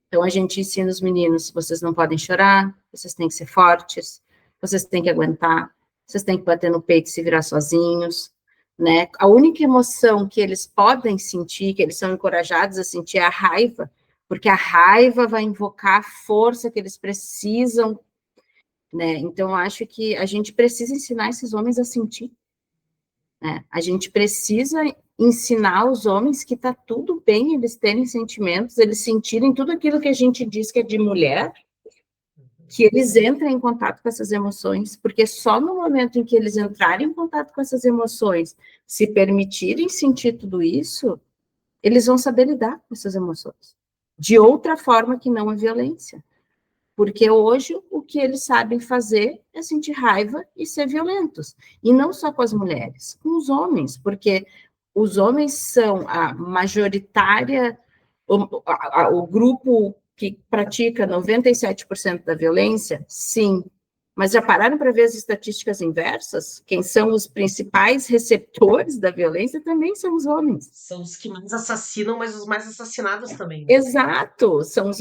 Então, a gente ensina os meninos, vocês não podem chorar, vocês têm que ser fortes, vocês têm que aguentar, vocês têm que bater no peito e se virar sozinhos, né? A única emoção que eles podem sentir, que eles são encorajados a sentir, é a raiva, porque a raiva vai invocar a força que eles precisam, né? Então, acho que a gente precisa ensinar esses homens a sentir, né? A gente precisa ensinar os homens que tá tudo bem eles terem sentimentos, eles sentirem tudo aquilo que a gente diz que é de mulher, que eles entrem em contato com essas emoções, porque só no momento em que eles entrarem em contato com essas emoções, se permitirem sentir tudo isso, eles vão saber lidar com essas emoções. De outra forma que não a violência. Porque hoje o que eles sabem fazer é sentir raiva e ser violentos. E não só com as mulheres, com os homens, porque os homens são a majoritária, o grupo que pratica 97% da violência, sim. Mas já pararam para ver as estatísticas inversas? Quem são os principais receptores da violência também são os homens. São os que mais assassinam, mas os mais assassinados também, né? Exato, são os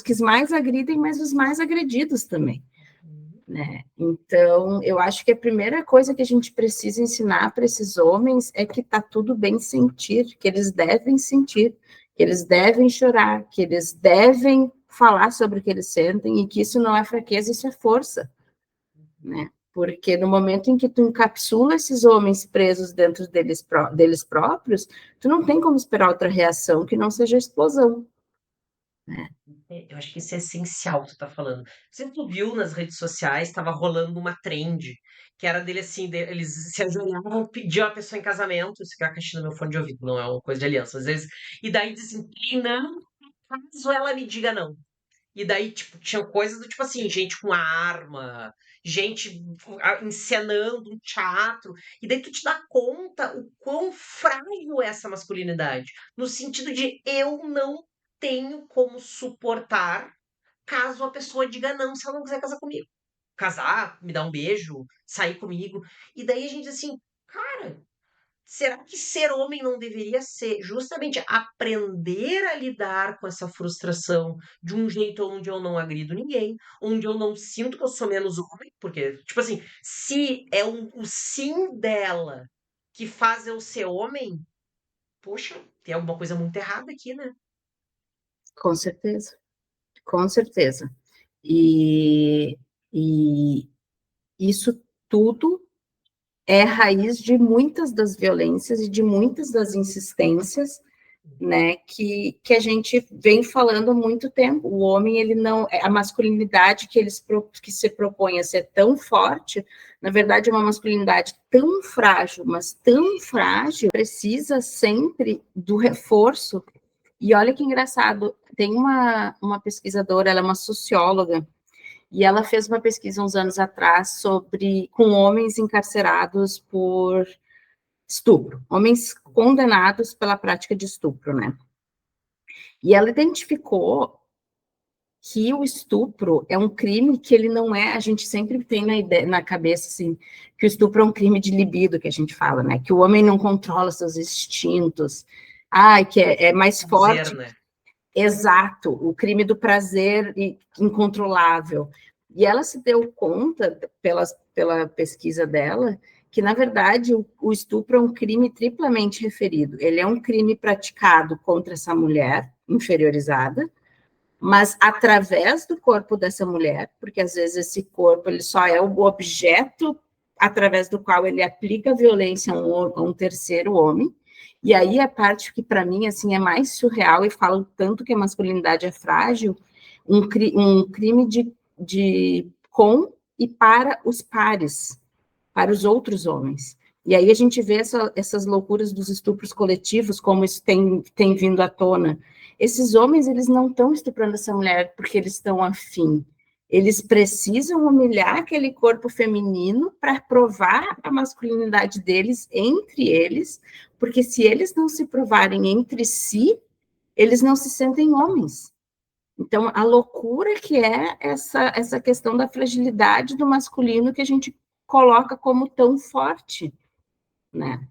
que mais agridem, mas os mais agredidos também. Uhum. Né? Então, eu acho que a primeira coisa que a gente precisa ensinar para esses homens é que está tudo bem sentir, que eles devem sentir, que eles devem chorar, que eles devem falar sobre o que eles sentem e que isso não é fraqueza, isso é força, né? Porque no momento em que tu encapsula esses homens presos dentro deles próprios, tu não tem como esperar outra reação que não seja a explosão. Eu acho que isso é essencial que tu tá falando. Você tu viu nas redes sociais, estava rolando uma trend, que era dele assim, eles se ajoelhavam, pediam a pessoa em casamento, isso que é a caixinha do meu fone de ouvido, não é uma coisa de aliança, às vezes, e daí dizem, não, caso ela me diga não. E daí, tipo, tinha coisas do tipo assim, gente com arma, gente encenando um teatro, e daí tu te dá conta o quão frágil é essa masculinidade, no sentido de eu não tenho como suportar caso a pessoa diga não se ela não quiser casar comigo. Casar, me dar um beijo, sair comigo. E daí a gente assim, cara, será que ser homem não deveria ser justamente aprender a lidar com essa frustração de um jeito onde eu não agrido ninguém, onde eu não sinto que eu sou menos homem? Porque, tipo assim, se é o sim dela que faz eu ser homem, poxa, tem alguma coisa muito errada aqui, né? Com certeza, com certeza. E, e isso tudo é raiz de muitas das violências e de muitas das insistências, né, que a gente vem falando há muito tempo. O homem, ele não, a masculinidade que se propõe a ser tão forte, na verdade é uma masculinidade tão frágil, mas tão frágil, precisa sempre do reforço. E olha que engraçado, tem uma pesquisadora, ela é uma socióloga, e ela fez uma pesquisa uns anos atrás com homens encarcerados por estupro, homens condenados pela prática de estupro, né? E ela identificou que o estupro é um crime que ele não é, a gente sempre tem na cabeça, assim, que o estupro é um crime de libido, que a gente fala, né? Que o homem não controla seus instintos, que é mais Prazer, forte. né? Exato, o crime do prazer incontrolável. E ela se deu conta, pela pesquisa dela, que, na verdade, o estupro é um crime triplamente referido. Ele é um crime praticado contra essa mulher inferiorizada, mas através do corpo dessa mulher, porque às vezes esse corpo ele só é o objeto através do qual ele aplica violência a um terceiro homem. E aí a parte que para mim assim é mais surreal e falo tanto que a masculinidade é frágil, um crime com e para os pares, para os outros homens. E aí a gente vê essas loucuras dos estupros coletivos, como isso tem vindo à tona. Esses homens, eles não estão estuprando essa mulher porque eles estão afim. Eles precisam humilhar aquele corpo feminino para provar a masculinidade deles entre eles, porque se eles não se provarem entre si, eles não se sentem homens. Então, a loucura que é essa questão da fragilidade do masculino que a gente coloca como tão forte, né?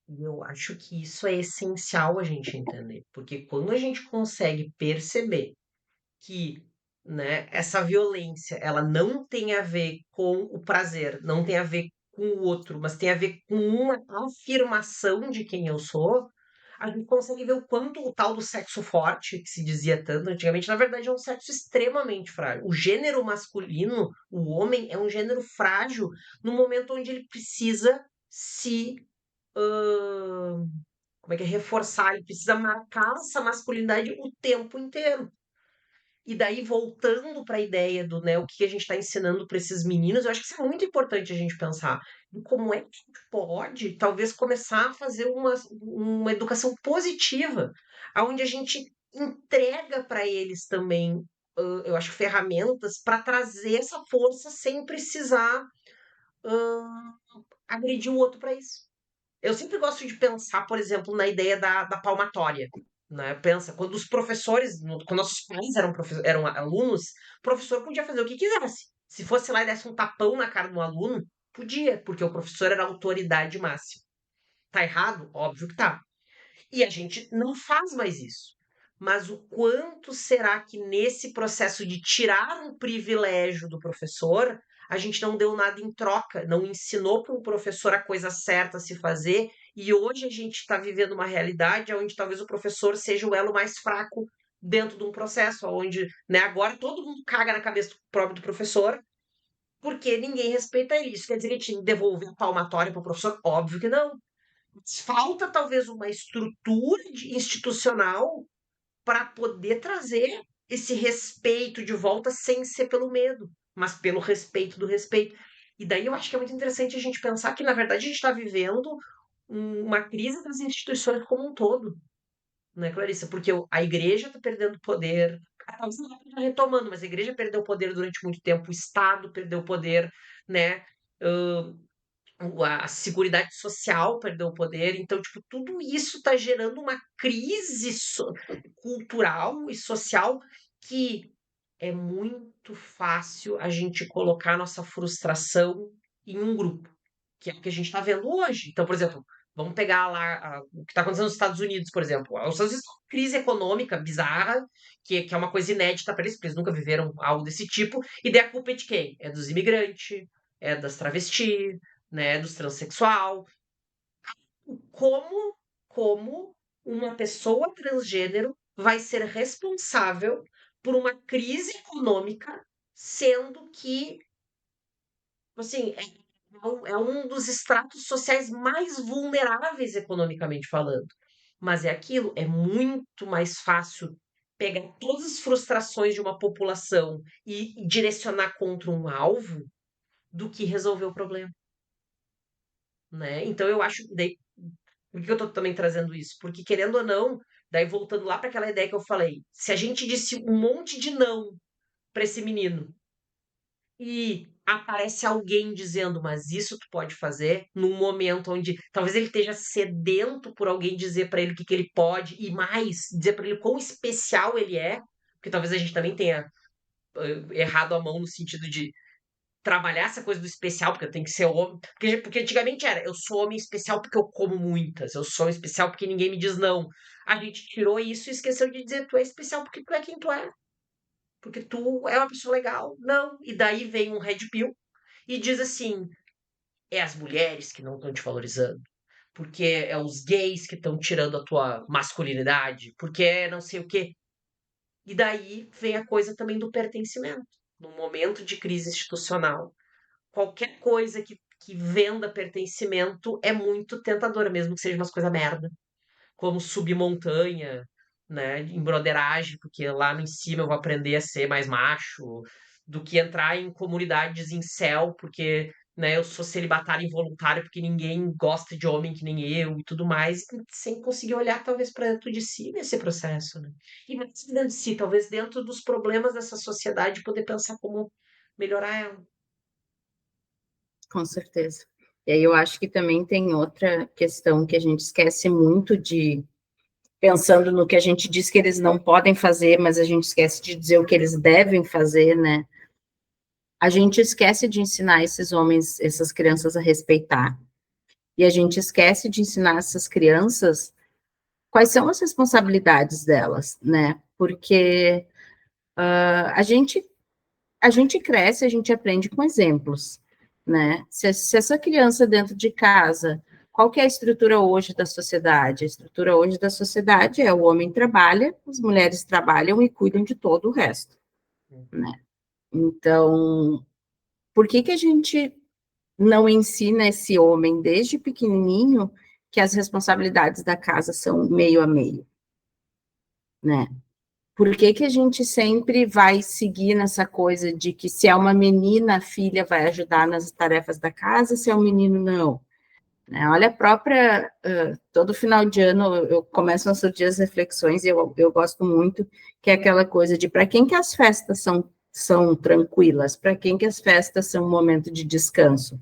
E eu acho que isso é essencial a gente entender, porque quando a gente consegue perceber que, né, essa violência, ela não tem a ver com o prazer, não tem a ver com o outro, mas tem a ver com uma afirmação de quem eu sou, a gente consegue ver o quanto o tal do sexo forte, que se dizia tanto antigamente, na verdade é um sexo extremamente frágil. O gênero masculino, o homem, é um gênero frágil no momento onde ele precisa se. Como é que é? Reforçar, ele precisa marcar essa masculinidade o tempo inteiro. E daí, voltando para a ideia do, né, o que a gente está ensinando para esses meninos, eu acho que isso é muito importante a gente pensar. E como é que a gente pode, talvez, começar a fazer uma educação positiva, onde a gente entrega para eles também, eu acho, ferramentas para trazer essa força sem precisar agredir o outro para isso. Eu sempre gosto de pensar, por exemplo, na ideia da palmatória, né? Pensa, quando os professores, quando nossos pais eram alunos, o professor podia fazer o que quisesse. Se fosse lá e desse um tapão na cara do aluno, podia, porque o professor era a autoridade máxima. Tá errado? Óbvio que tá. E a gente não faz mais isso. Mas o quanto será que nesse processo de tirar um privilégio do professor, a gente não deu nada em troca, não ensinou para o professor a coisa certa a se fazer, e hoje a gente está vivendo uma realidade onde talvez o professor seja o elo mais fraco dentro de um processo, onde, né, agora todo mundo caga na cabeça do próprio do professor, porque ninguém respeita ele. Isso quer dizer que a gente tem que devolver a palmatória para o professor? Óbvio que não. Falta talvez uma estrutura institucional para poder trazer esse respeito de volta sem ser pelo medo, mas pelo respeito do respeito. E daí eu acho que é muito interessante a gente pensar que, na verdade, a gente está vivendo uma crise das instituições como um todo, né, Clarissa? Porque a igreja está perdendo poder, talvez ela esteja retomando, mas a igreja perdeu poder durante muito tempo, o Estado perdeu poder, né? A Seguridade Social perdeu o poder. Então, tipo, tudo isso está gerando uma crise cultural e social que é muito fácil a gente colocar nossa frustração em um grupo, que é o que a gente está vendo hoje. Então, por exemplo, vamos pegar lá o que está acontecendo nos Estados Unidos, por exemplo. Os Estados Unidos têm uma crise econômica bizarra, que é uma coisa inédita para eles, porque eles nunca viveram algo desse tipo. E daí a culpa é de quem? É dos imigrantes, é das travestis, né, dos transexual. Como uma pessoa transgênero vai ser responsável por uma crise econômica, sendo que, assim, é um dos estratos sociais mais vulneráveis economicamente falando. Mas é aquilo, é muito mais fácil pegar todas as frustrações de uma população e direcionar contra um alvo do que resolver o problema, né? Então eu acho que daí, por que eu tô também trazendo isso? Porque querendo ou não, daí voltando lá para aquela ideia que eu falei, se a gente disse um monte de não para esse menino e aparece alguém dizendo, mas isso tu pode fazer, num momento onde talvez ele esteja sedento por alguém dizer para ele o que, que ele pode e mais, dizer para ele quão especial ele é, porque talvez a gente também tenha errado a mão no sentido de trabalhar essa coisa do especial, porque eu tenho que ser homem. Porque antigamente era, eu sou homem especial porque eu como muitas, eu sou homem especial porque ninguém me diz não. A gente tirou isso e esqueceu de dizer tu é especial porque tu é quem tu é. Porque tu é uma pessoa legal. Não. E daí vem um red pill e diz assim: é as mulheres que não estão te valorizando. Porque é os gays que estão tirando a tua masculinidade. Porque é não sei o quê. E daí vem a coisa também do pertencimento. Num momento de crise institucional, qualquer coisa que venda pertencimento é muito tentadora, mesmo que seja umas coisas merda. Como subir montanha, né? Em broderagem, porque lá em cima eu vou aprender a ser mais macho, do que entrar em comunidades em céu, porque né, eu sou celibatário involuntário, porque ninguém gosta de homem que nem eu e tudo mais, sem conseguir olhar talvez para dentro de si nesse processo, né? E não dentro de si, talvez dentro dos problemas dessa sociedade, poder pensar como melhorar ela. Com certeza. E aí eu acho que também tem outra questão que a gente esquece muito de, pensando no que a gente diz que eles não podem fazer, mas a gente esquece de dizer o que eles devem fazer, né? A gente esquece de ensinar esses homens, essas crianças a respeitar. E a gente esquece de ensinar essas crianças quais são as responsabilidades delas, né? Porque a gente cresce, a gente aprende com exemplos. né? Se essa criança dentro de casa, qual que é a estrutura hoje da sociedade? A estrutura hoje da sociedade é o homem trabalha, as mulheres trabalham e cuidam de todo o resto, Uhum. né? Então, por que que a gente não ensina esse homem desde pequenininho que as responsabilidades da casa são meio a meio, né? Por que que a gente sempre vai seguir nessa coisa de que se é uma menina, a filha vai ajudar nas tarefas da casa, se é um menino, não? Né? Olha a própria, todo final de ano eu começo a surgir as reflexões e eu gosto muito, que é aquela coisa de para quem que as festas são tranquilas, para quem que as festas são um momento de descanso?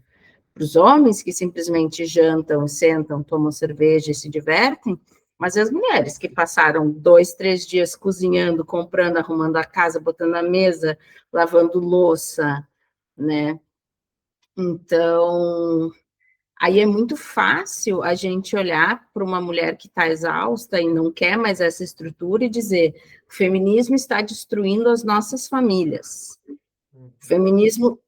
Para os homens que simplesmente jantam, sentam, tomam cerveja e se divertem, mas as mulheres que passaram 2, 3 dias cozinhando, comprando, arrumando a casa, botando a mesa, lavando louça, né? Então, aí é muito fácil a gente olhar para uma mulher que está exausta e não quer mais essa estrutura e dizer: o feminismo está destruindo as nossas famílias. O Uhum. feminismo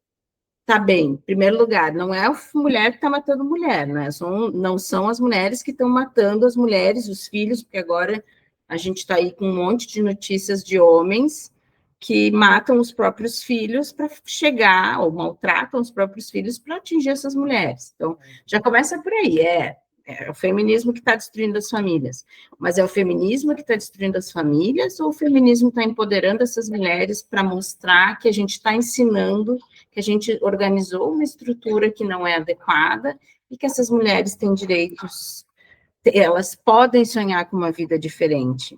tá bem, em primeiro lugar, não é a mulher que está matando mulher, né? Não são as mulheres que estão matando as mulheres, os filhos, porque agora a gente está aí com um monte de notícias de homens que matam os próprios filhos para chegar, ou maltratam os próprios filhos para atingir essas mulheres. Então, já começa por aí, é o feminismo que está destruindo as famílias. Mas é o feminismo que está destruindo as famílias ou o feminismo está empoderando essas mulheres para mostrar que a gente está ensinando que a gente organizou uma estrutura que não é adequada e que essas mulheres têm direitos, elas podem sonhar com uma vida diferente,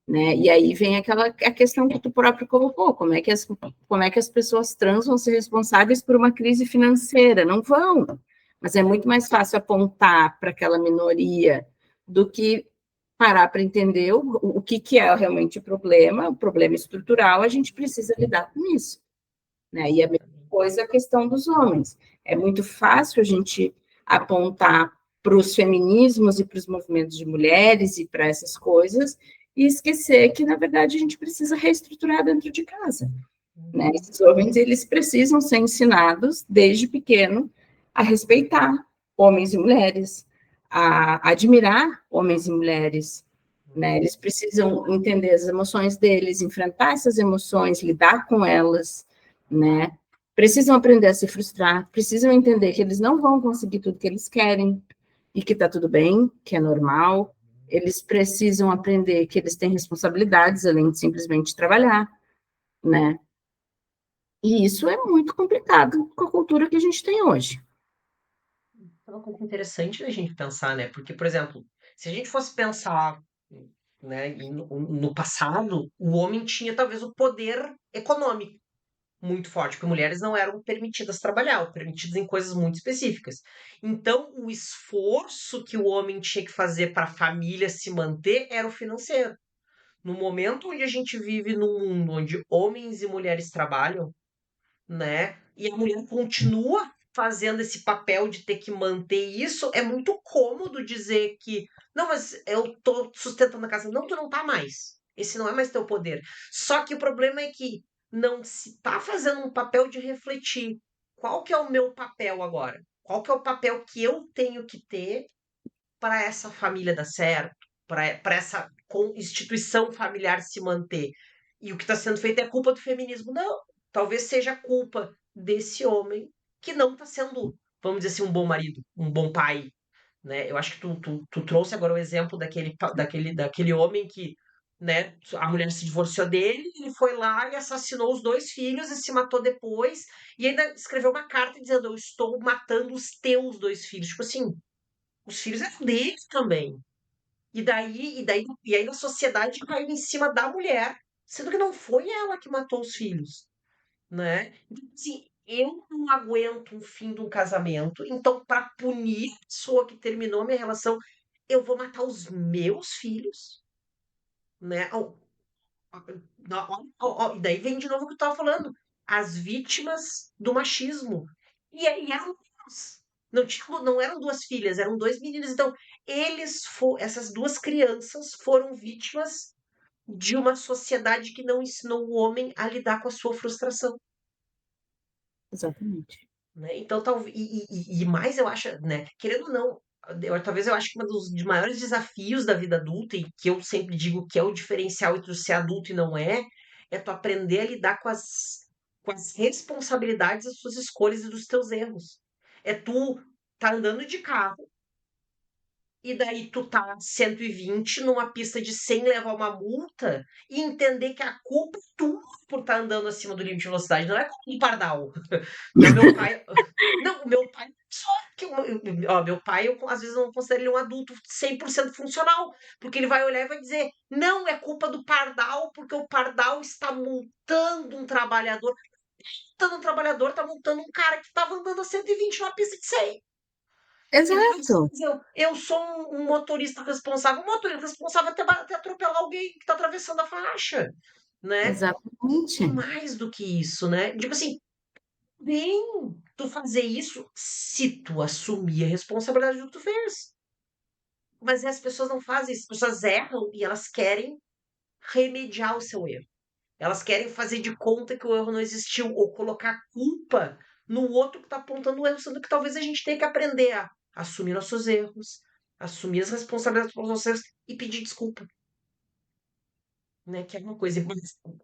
né? E aí vem a questão que tu próprio colocou, como é que as pessoas trans vão ser responsáveis por uma crise financeira? Não vão, mas é muito mais fácil apontar para aquela minoria do que parar para entender o que é realmente o problema estrutural, a gente precisa lidar com isso, né? E a mesma Exatamente. coisa a questão dos homens. É muito fácil a gente apontar para os feminismos e para os movimentos de mulheres e para essas coisas e esquecer que, na verdade, a gente precisa reestruturar dentro de casa, né? Uhum. Esses homens, eles precisam ser ensinados desde pequeno a respeitar homens e mulheres, a admirar homens e mulheres, né? Eles precisam entender as emoções deles, enfrentar essas emoções, lidar com elas, né? Precisam aprender a se frustrar, precisam entender que eles não vão conseguir tudo que eles querem e que está tudo bem, que é normal. Eles precisam aprender que eles têm responsabilidades além de simplesmente trabalhar, né? E isso é muito complicado com a cultura que a gente tem hoje. É uma coisa interessante da gente pensar, né? Porque, por exemplo, se a gente fosse pensar, né, no passado, o homem tinha talvez o poder econômico muito forte, porque mulheres não eram permitidas trabalhar, ou permitidas em coisas muito específicas. Então, o esforço que o homem tinha que fazer para a família se manter era o financeiro. No momento onde a gente vive num mundo onde homens e mulheres trabalham, né? E a mulher continua fazendo esse papel de ter que manter isso, é muito cômodo dizer que, não, mas eu tô sustentando a casa. Não, tu não tá mais. Esse não é mais teu poder. Só que o problema é que não se tá fazendo um papel de refletir qual que é o meu papel agora? Qual que é o papel que eu tenho que ter para essa família dar certo, para essa instituição familiar se manter. E o que está sendo feito é culpa do feminismo. Não, talvez seja culpa desse homem que não está sendo, vamos dizer assim, um bom marido, um bom pai. Né? Eu acho que tu trouxe agora o exemplo daquele homem que, né, a mulher se divorciou dele, ele foi lá e assassinou os dois filhos e se matou depois, e ainda escreveu uma carta dizendo: Eu estou matando os teus dois filhos. Tipo assim, os filhos eram deles também. E aí a sociedade caiu em cima da mulher, sendo que não foi ela que matou os filhos, né? Então, assim, eu não aguento o fim de um casamento, então, para punir a pessoa que terminou a minha relação, eu vou matar os meus filhos, né? E daí vem de novo o que eu estava falando, as vítimas do machismo. E aí eram duas. Não eram duas filhas, eram dois meninos. Então, essas duas crianças foram vítimas de uma sociedade que não ensinou o homem a lidar com a sua frustração. Exatamente. né? Então, talvez, e mais eu acho, né? Querendo ou não, talvez eu acho que um dos maiores desafios da vida adulta, e que eu sempre digo que é o diferencial entre o ser adulto e não é tu aprender a lidar com as responsabilidades das suas escolhas e dos teus erros. É tu tá andando de carro, e daí tu tá 120 numa pista de 100 levar uma multa e entender que a culpa é tua por estar andando acima do limite de velocidade, não é culpa do pardal. Né, o meu pai. Não, o meu pai. Só que ó, meu pai, eu às vezes não considero ele um adulto 100% funcional, porque ele vai olhar e vai dizer: não, é culpa do pardal, porque o pardal está multando um trabalhador. Multando um trabalhador, está multando um cara que estava andando a 120 numa pista de 100. E daí você Exato, diz, eu sou um motorista responsável. Um motorista responsável até atropelar alguém que está atravessando a faixa, né? E exatamente, mais do que isso, né? Digo assim, bem tu fazer isso se tu assumir a responsabilidade do que tu fez. Mas as pessoas não fazem isso, as pessoas erram e elas querem remediar o seu erro. Elas querem fazer de conta que o erro não existiu ou colocar a culpa no outro que está apontando o erro, sendo que talvez a gente tenha que aprender a assumir nossos erros, assumir as responsabilidades pelos nossos erros e pedir desculpa, né? Que é uma coisa,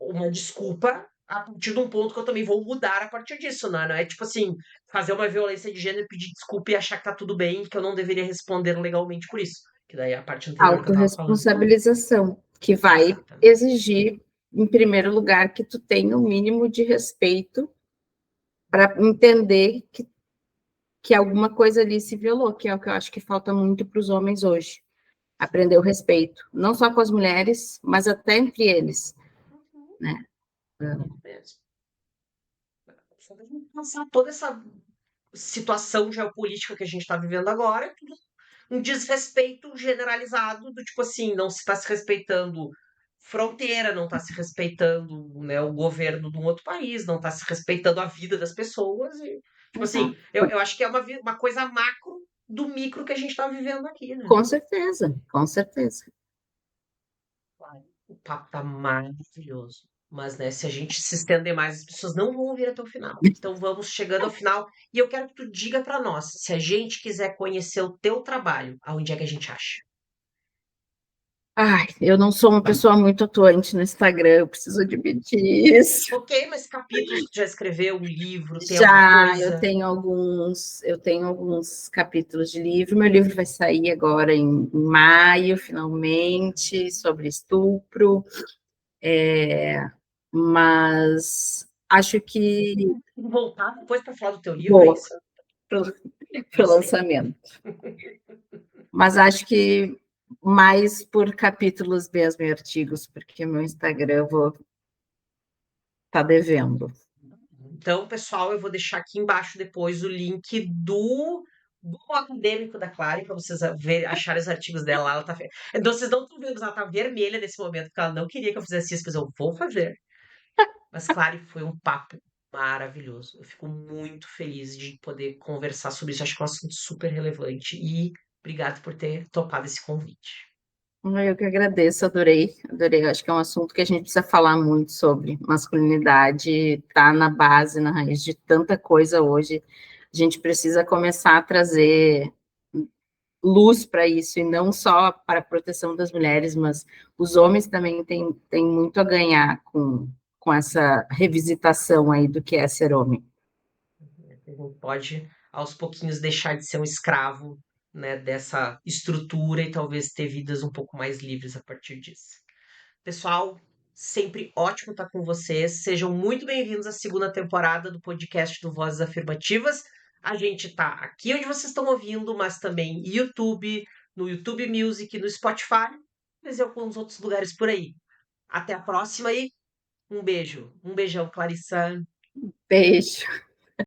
uma desculpa a partir de um ponto que eu também vou mudar a partir disso, né? Não é tipo assim, fazer uma violência de gênero, pedir desculpa e achar que tá tudo bem e que eu não deveria responder legalmente por isso. Que daí é a parte anterior que eu tava falando. autorresponsabilização, que vai Exatamente. exigir, em primeiro lugar, que tu tenha o um mínimo de respeito para entender que alguma coisa ali se violou, que é o que eu acho que falta muito para os homens hoje. Aprender o respeito, não só com as mulheres, mas até entre eles, Uhum. né? Isso mesmo. Só pra gente pensar toda essa situação geopolítica que a gente está vivendo agora, é tudo um desrespeito generalizado do tipo assim, não se está se respeitando fronteira, não está se respeitando, né, o governo de um outro país, não está se respeitando a vida das pessoas e tipo assim, Exato. eu acho que é uma coisa macro do micro que a gente está vivendo aqui, né? Com certeza, com certeza. Claro. O papo tá maravilhoso. Mas, né, se a gente se estender mais, as pessoas não vão ouvir até o final. Então vamos chegando ao final. E eu quero que tu diga para nós, se a gente quiser conhecer o teu trabalho, aonde é que a gente acha? Ai, eu não sou uma pessoa muito atuante no Instagram, eu preciso admitir isso. Ok, mas capítulos que tu já escreveu, um livro, tem alguma Já coisa? eu tenho alguns capítulos de livro. Meu livro vai sair agora em maio, finalmente, sobre estupro. Mas acho que Vou voltar depois para falar do teu livro, é boa isso? para o Gostei. lançamento. Mas acho que mais por capítulos mesmo e artigos, porque meu Instagram eu vou estar devendo. Então, pessoal, eu vou deixar aqui embaixo depois o link do acadêmico da Clary para vocês acharem os artigos dela. Ela tá, então, vocês não estão vendo, ela tá vermelha nesse momento, porque ela não queria que eu fizesse isso, mas eu vou fazer. Mas, Clary, foi um papo maravilhoso. Eu fico muito feliz de poder conversar sobre isso. Acho que é um assunto super relevante. E obrigado por ter topado esse convite. Eu que agradeço, adorei, adorei. Eu acho que é um assunto que a gente precisa falar muito sobre. Masculinidade está na base, na raiz de tanta coisa hoje. A gente precisa começar a trazer luz para isso, e não só para a proteção das mulheres, mas os homens também têm muito a ganhar com essa revisitação aí do que é ser homem. A gente pode, aos pouquinhos, deixar de ser um escravo, né, dessa estrutura e talvez ter vidas um pouco mais livres a partir disso. Pessoal, sempre ótimo estar com vocês. Sejam muito bem-vindos à segunda temporada do podcast do Vozes Afirmativas. A gente tá aqui onde vocês estão ouvindo, mas também YouTube, no YouTube Music, no Spotify, mas em alguns outros lugares por aí. Até a próxima e um beijo. Um beijão, Clarissa. Beijo.